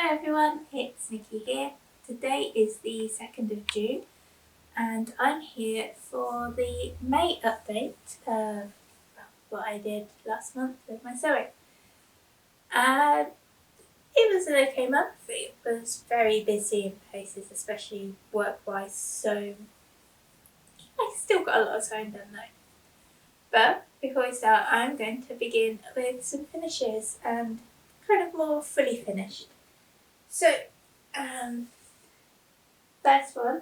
Hi everyone, it's Nikki here. Today is the 2nd of June and I'm here for the May update of what I did last month with my sewing. It was an okay month. It was very busy in places, especially work-wise, so I still got a lot of sewing done though. But before we start, I'm going to begin with some finishes and kind of more fully finished. So, first one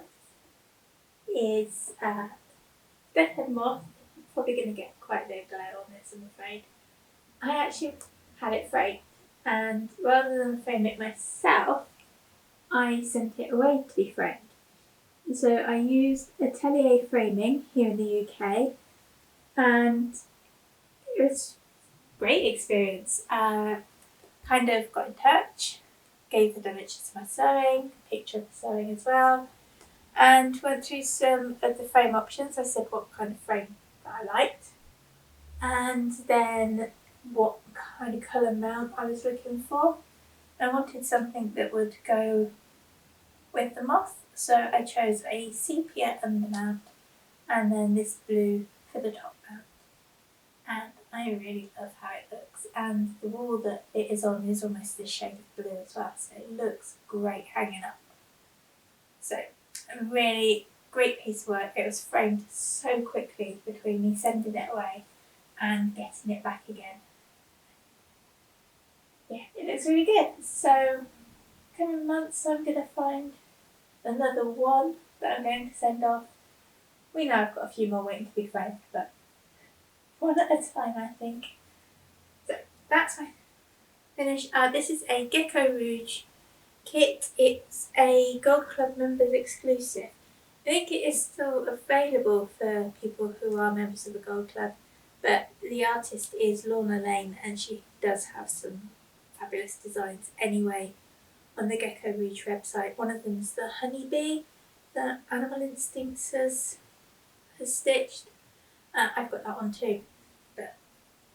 is Death Head Moth. I'm probably going to get quite a bit of glare on this, I'm afraid. I actually had it framed, and rather than frame it myself, I sent it away to be framed. So I used Atelier Framing here in the UK, and it was a great experience. Kind of got in touch, gave the dimensions of my sewing, a picture of the sewing as well, and went through some of the frame options. I said what kind of frame that I liked, and then what kind of colour mount I was looking for. I wanted something that would go with the moth, so I chose a sepia undermount and then this blue for the top mount. And I really love how it looks, and the wall that it is on is almost this shade of blue as well, so it looks great hanging up. So a really great piece of work. It was framed so quickly between me sending it away and getting it back again. Yeah, it looks really good. So coming months I'm going to find another one that I'm going to send off. We know I've got a few more waiting to be framed, but one at a time I think. So that's my finish. This is a Gecko Rouge kit. It's a Gold Club members exclusive. I think it is still available for people who are members of the Gold Club, but the artist is Lorna Lane and she does have some fabulous designs anyway on the Gecko Rouge website. One of them is the honeybee that Animal Instincts has stitched. I've got that one too, but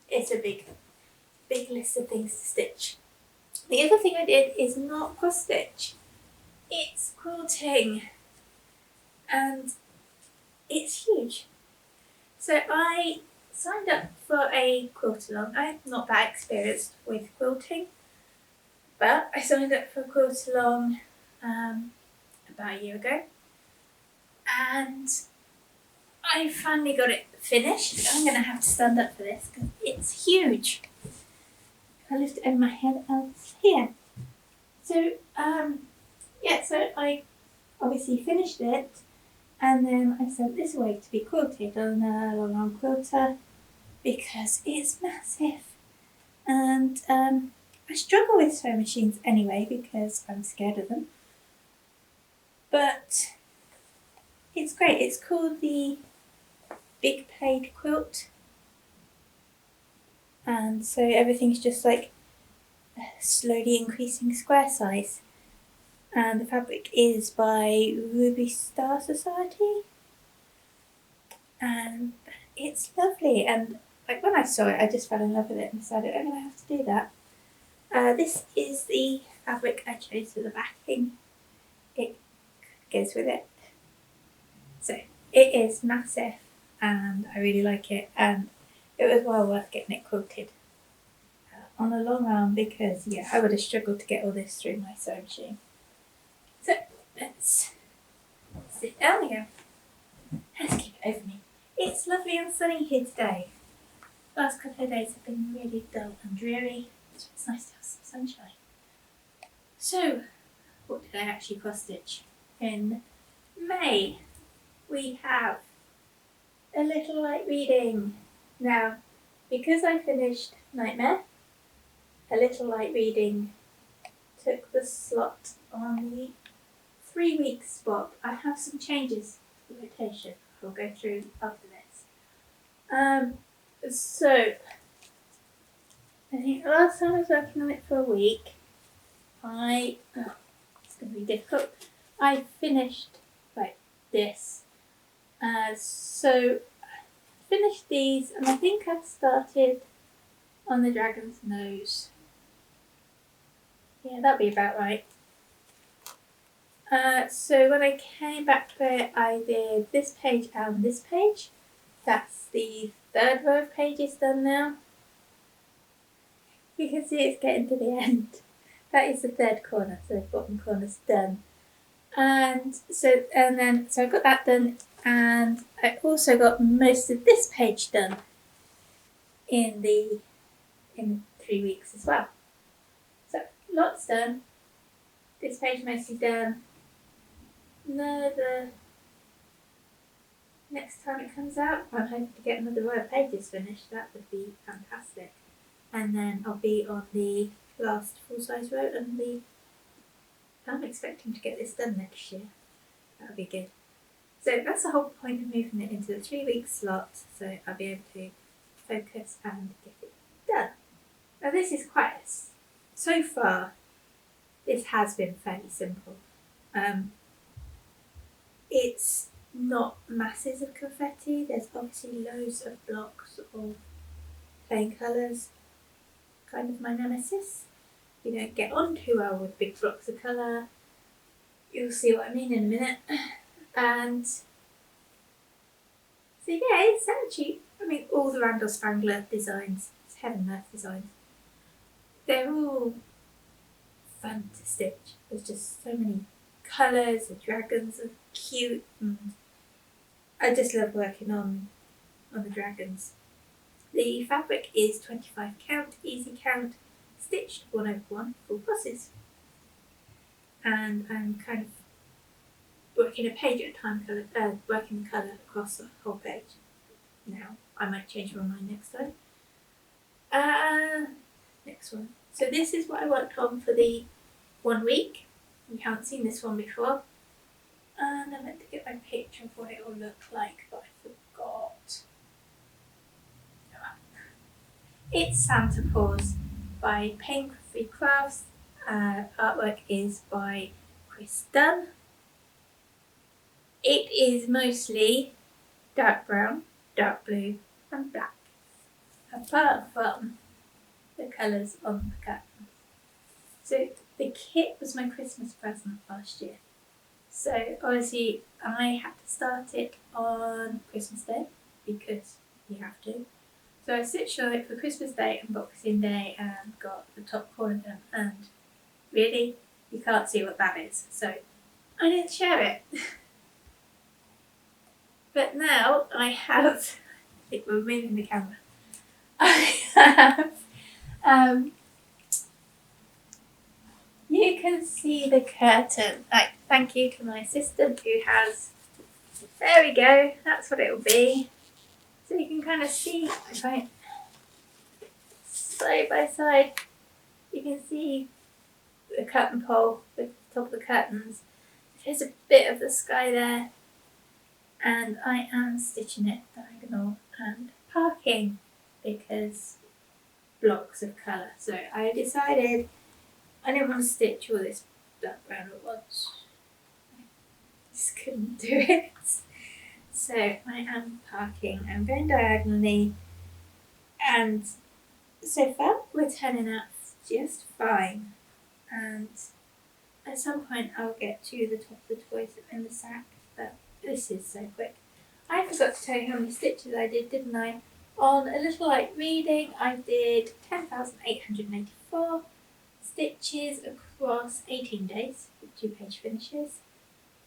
it's a big list of things to stitch. The other thing I did is not cross stitch, it's quilting, and it's huge. So I signed up for a quilt along. I'm not that experienced with quilting, but I signed up for a quilt along about a year ago, and I finally got it finished. I'm going to have to stand up for this because it's huge. I lift it over my head and it's here. So so I obviously finished it, and then I sent this away to be quilted on a long arm quilter because it's massive, and I struggle with sewing machines anyway because I'm scared of them, but it's great. It's called the Big Plaid Quilt, and so everything's just like slowly increasing square size, and the fabric is by Ruby Star Society, and it's lovely. And like when I saw it, I just fell in love with it and decided I'm going to have to do that. This is the fabric I chose for the backing. It goes with it. So it is massive and I really like it, and it was well worth getting it quilted on a long arm because I would have struggled to get all this through my sewing machine. So let's sit down again. Let's keep it over me. It's lovely and sunny here today. Last couple of days have been really dull and dreary, so it's nice to have some sunshine. So, what did I actually cross stitch? In May, we have a little light reading. Now, because I finished Nightmare, a little light reading took the slot on the 3-week spot. I have some changes to the rotation I'll go through after this. So I think the last time I was working on it for a week, it's going to be difficult. I finished like this. So I finished these, and I think I started on the dragon's nose. Yeah, Yeah, that'd be about right. So when I came back to it, I did this page and this page. That's the third row of pages done now. You can see it's getting to the end. That is the third corner, so the bottom corner's done. And so I got that done, and I also got most of this page done in 3 weeks as well. So lots done. This page mostly done. The next time it comes out, I'm hoping to get another row of pages finished. That would be fantastic. And then I'll be on the last full-size row, and I'm expecting to get this done next year. That'll be good. So that's the whole point of moving it into the 3-week slot, so I'll be able to focus and get it done. Now this is so far, this has been fairly simple. It's not masses of confetti. There's obviously loads of blocks of plain colours, kind of my nemesis. You don't get on too well with big blocks of colour. You'll see what I mean in a minute. And so yeah, it's actually, all the Randall Spangler designs, it's Heaven and Earth designs, they're all fun to stitch. There's just so many colours, the dragons are cute, and I just love working on the dragons. The fabric is 25 count, easy count, stitched 1/1 full bosses. And I'm kind of working a page at a time, working the colour across the whole page. Now, I might change my mind next time. Next one. So this is what I worked on for the 1 week. You haven't seen this one before. And I meant to get my picture of what it will look like, but I forgot. It's Santa Paws by Pain Free Crafts. Artwork is by Chris Dunn. It is mostly dark brown, dark blue and black, apart from the colours on the curtain. So the kit was my Christmas present last year. So obviously I had to start it on Christmas Day because you have to. So I stitched on it for Christmas Day and Boxing Day and got the top corner done, and really, you can't see what that is, so I didn't share it. But now I have, I think we're moving the camera, I have, you can see the curtain. Thank you to my assistant who has, there we go, that's what it will be. So you can kind of see, if I, side by side, you can see the curtain pole with the top of the curtains. There's a bit of the sky there, and I am stitching it diagonal and parking because blocks of colour. So I decided I didn't want to stitch all this dark brown at once. I just couldn't do it. So I am parking. I'm going diagonally, and so far we're turning out just fine. And at some point I'll get to the top of the toys in the sack, but this is so quick. I forgot to tell you how many stitches I did, didn't I? On A Little Light Reading, I did 10,884 stitches across 18 days with 2-page finishes.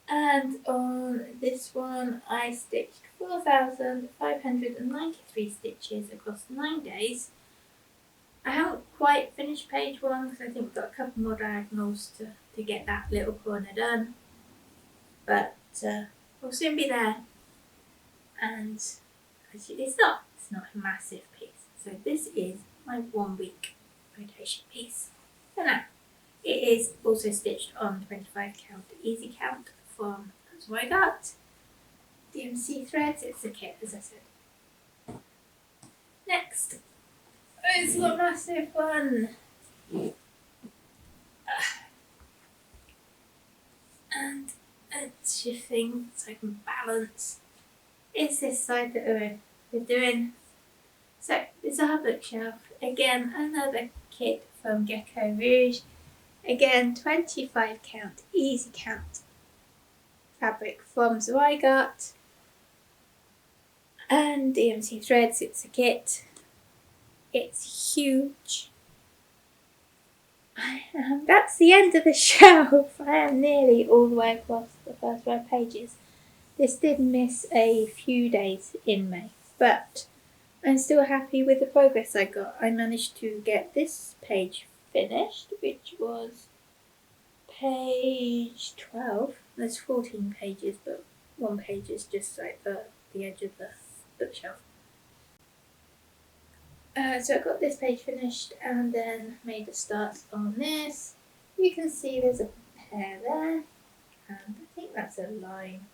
And on this one, I stitched 4,593 stitches across 9 days. I haven't quite finished page 1 because I think we've got a couple more diagonals to get that little corner done. But we'll soon be there. And it's not a massive piece. So this is my 1 week rotation piece. So now, it is also stitched on 25 count, easy count from, that's what I got. DMC threads, it's a kit as I said. Next, it's the massive one. And it's shifting so I can balance. It's this side that we're doing. So it's our bookshelf. Again, another kit from Gecko Rouge. Again, 25 count, easy count fabric from Zweigart and DMC threads. It's a kit. It's huge. That's the end of the shelf. I am nearly all the way across the first row of pages. This did miss a few days in May, but I'm still happy with the progress I got. I managed to get this page finished, which was page 12. There's 14 pages, but one page is just like the edge of the bookshelf. So I got this page finished and then made a start on this. You can see there's a pair there, and I think that's a line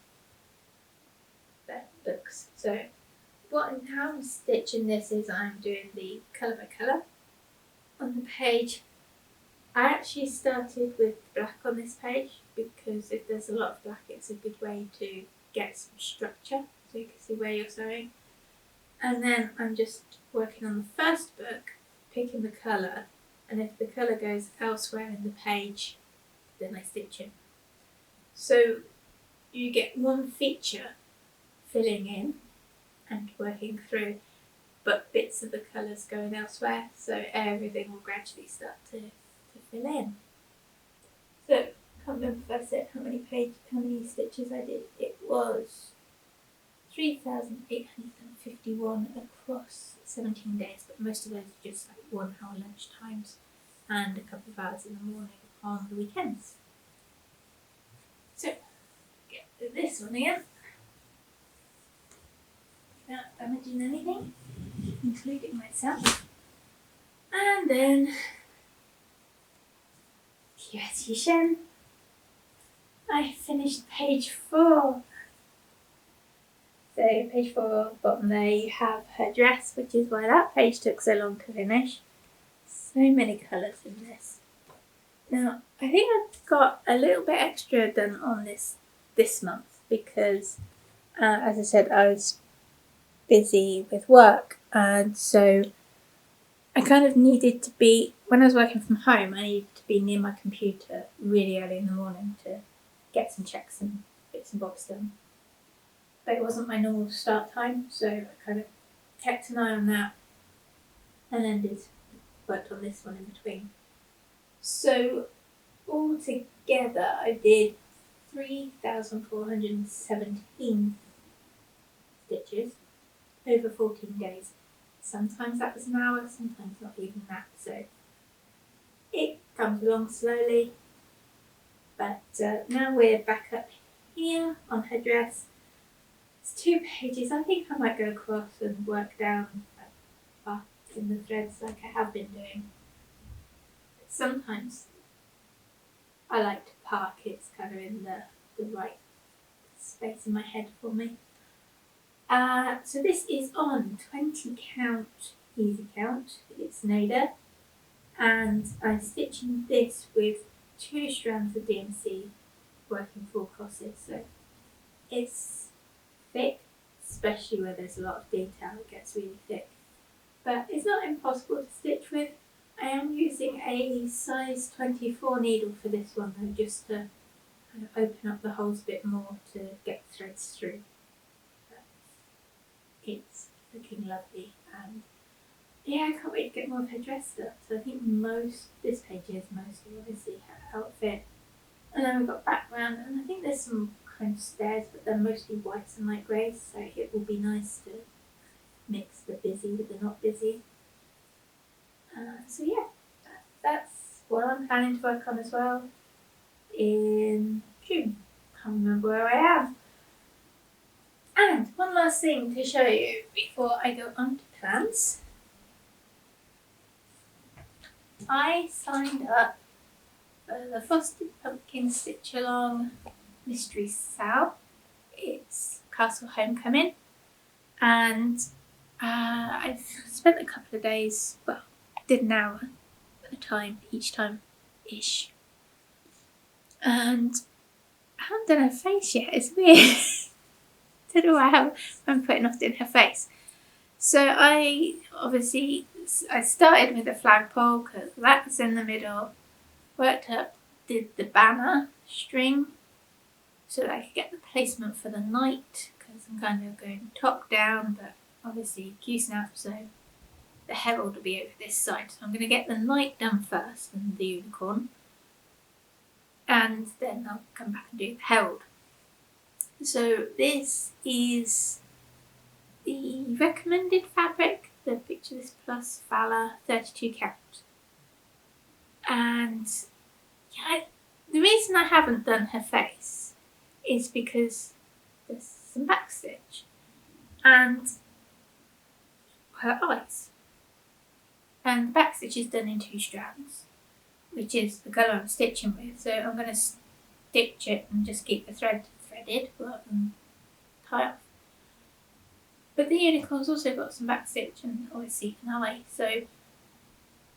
that looks. So how I'm stitching this is I'm doing the colour by colour on the page. I actually started with black on this page because if there's a lot of black, it's a good way to get some structure so you can see where you're sewing. And then I'm just working on the first book, picking the colour, and if the colour goes elsewhere in the page, then I stitch it. So you get one feature filling in and working through, but bits of the colours going elsewhere, so everything will gradually start to fill in. So I can't remember if I said how many stitches I did. It was 3,851 across 17 days, but most of those are just like 1 hour lunch times and a couple of hours in the morning on the weekends. So get to this one again without damaging anything, including myself. And then Qiuetichen. I finished page 4. So page 4, bottom there, you have her dress, which is why that page took so long to finish. So many colours in this. Now, I think I've got a little bit extra done on this month because, as I said, I was busy with work, and so I kind of needed to be, when I was working from home, I needed to be near my computer really early in the morning to get some checks and bits and bobs done. But it wasn't my normal start time, so I kind of kept an eye on that and then worked on this one in between. So altogether I did 3,417 stitches over 14 days. Sometimes that was an hour, sometimes not even that, so it comes along slowly. But now we're back up here on her dress. It's 2 pages. I think I might go across and work down up in the threads like I have been doing. Sometimes I like to park, it's kind of in the right space in my head for me. So this is on 20 count, easy count, it's Nader, and I'm stitching this with 2 strands of DMC working 4 crosses, so it's thick, especially where there's a lot of detail, it gets really thick. But it's not impossible to stitch with. I am using a size 24 needle for this one though, just to kind of open up the holes a bit more to get threads through. But it's looking lovely, and yeah, I can't wait to get more of her dress up. So I think this page is mostly obviously her outfit. And then we've got background, and I think there's some kind of stairs, but they're mostly whites and light greys, so it will be nice to mix the busy with the not busy. So yeah, that's what I'm planning to work on as well in June. Can't remember where I am. And one last thing to show you before I go on to plans. I signed up for the Frosted Pumpkin Stitch Along Mystery Sal. It's Castle Homecoming, and I've spent a couple of days, well, did an hour at a time, each time-ish. And I haven't done her face yet, it's weird. Don't know how I'm putting off doing her face. So I started with a flagpole because that's in the middle. did the banner string so that I could get the placement for the knight, because I'm kind of going top down, but obviously Q-snap, so the herald will be over this side. So I'm going to get the knight done first and the unicorn, and then I'll come back and do the herald. So this is the recommended fabric, the Picture This Plus Fala 32 count. And yeah, the reason I haven't done her face is because there's some backstitch and her eyes. And the backstitch is done in 2 strands, which is the colour I'm stitching with. So I'm going to stitch it and just keep the thread threaded rather than tie off. But the unicorn's also got some backstitch and obviously an eye. So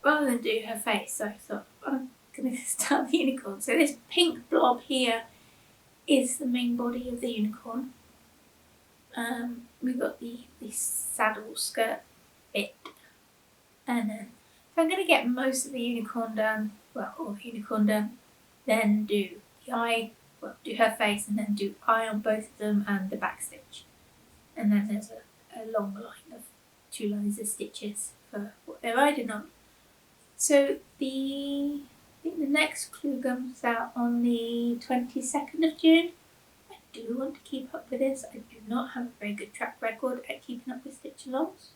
rather than do her face, I thought I'm going to start the unicorn. So this pink blob here is the main body of the unicorn. We've got the saddle skirt bit. And then if I'm going to get most of the unicorn done, all the unicorn done, then do the eye, do her face, and then do eye on both of them and the back stitch. And then there's a long line of 2 lines of stitches for what they're riding on. So I think the next clue comes out on the 22nd of June. I do want to keep up with this. I do not have a very good track record at keeping up with stitch alongs.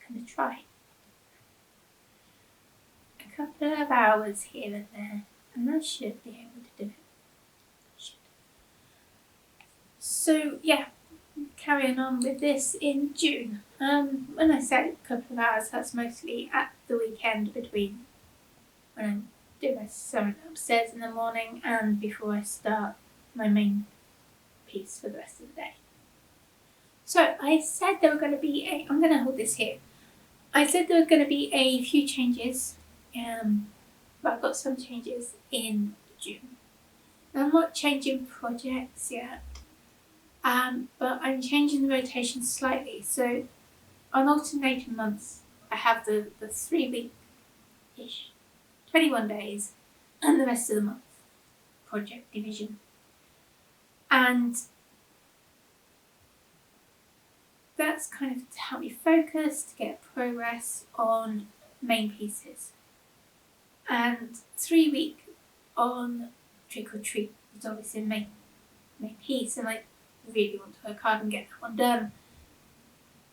I'm going to try. A couple of hours here and there, and I should be able to do it. So yeah, carrying on with this in June. When I say a couple of hours, that's mostly at the weekend between when I do my sewing upstairs in the morning and before I start my main piece for the rest of the day. So I said there were going to be I'm going to hold this here. I said there were going to be a few changes, but I've got some changes in June. I'm not changing projects yet, but I'm changing the rotation slightly. So on alternating months, I have the 3 week-ish, 21 days, and the rest of the month project division. And that's kind of to help me focus, to get progress on main pieces. And 3 week on Trick or Treat is obviously main piece, and I really want to work hard and get that one done.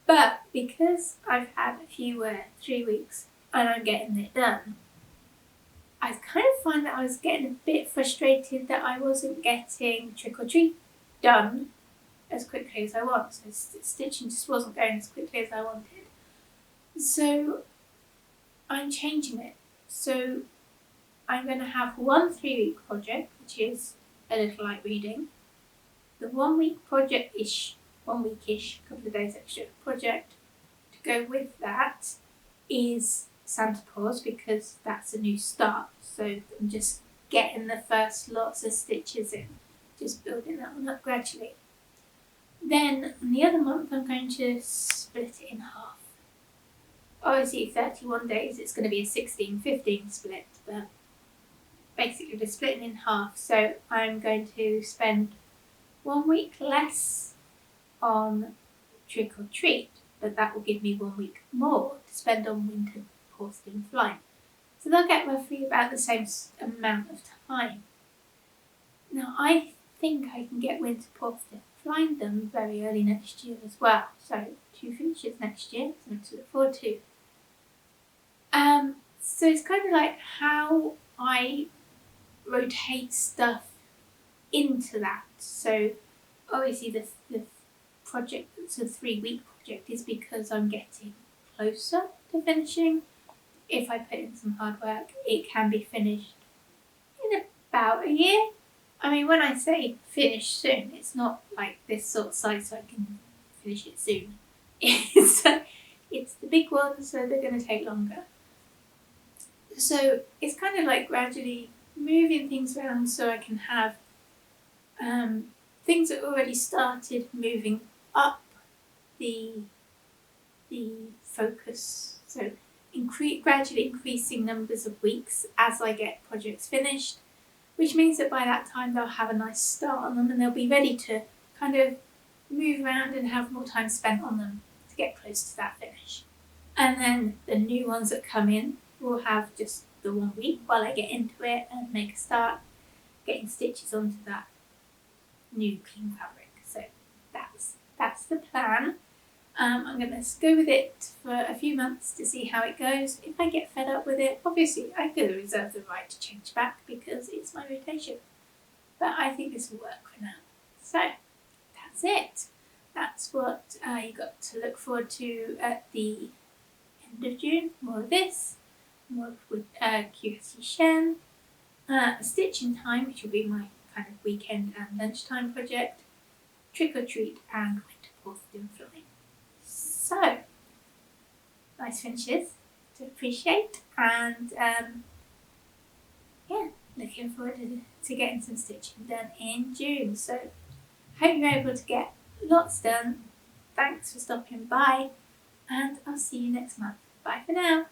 But because I've had a few 3 weeks and I'm getting it done, I kind of find that I was getting a bit frustrated that I wasn't getting Trick or Treat done as quickly as I want. So stitching just wasn't going as quickly as I wanted. So I'm changing it. So I'm going to have 1 3 week project, which is a little light reading. The 1 week project-ish, 1 week-ish, couple of days extra project to go with that is Santa Paws, because that's a new start. So I'm just getting the first lots of stitches in, just building that one up gradually. Then in the other month I'm going to split it in half. Obviously 31 days it's going to be a 16-15 split, but basically we're splitting in half. So I'm going to spend 1 week less on Trick or Treat, but that will give me 1 week more to spend on Winter, Paws and Flying. So they'll get roughly about the same amount of time. Now I think I can get Winter, Paws and Flying done very early next year as well. So 2 finishes next year, something to look forward to. So it's kind of like how I rotate stuff into that. So obviously the project that's a 3 week project is because I'm getting closer to finishing. If I put in some hard work, it can be finished in about a year. I mean, when I say finish soon, it's not like this sort of size so I can finish it soon. It's the big ones, so they're going to take longer. So it's kind of like gradually moving things around so I can have things that already started moving up the focus. So gradually increasing numbers of weeks as I get projects finished, which means that by that time they'll have a nice start on them and they'll be ready to kind of move around and have more time spent on them to get close to that finish. And then the new ones that come in will have just the 1 week while I get into it and make a start getting stitches onto that new clean fabric. So that's the plan. I'm going to go with it for a few months to see how it goes. If I get fed up with it, obviously I could reserve the right to change back because it's my rotation. But I think this will work for now. So that's it. That's what you got to look forward to at the end of June. More of this, more with QSC Shen, Stitching Time, which will be my kind of weekend and lunchtime project, Trick or Treat, and Winter Paws and Flying. So, nice finishes to appreciate, and yeah, looking forward to getting some stitching done in June. So, hope you're able to get lots done. Thanks for stopping by, and I'll see you next month. Bye for now.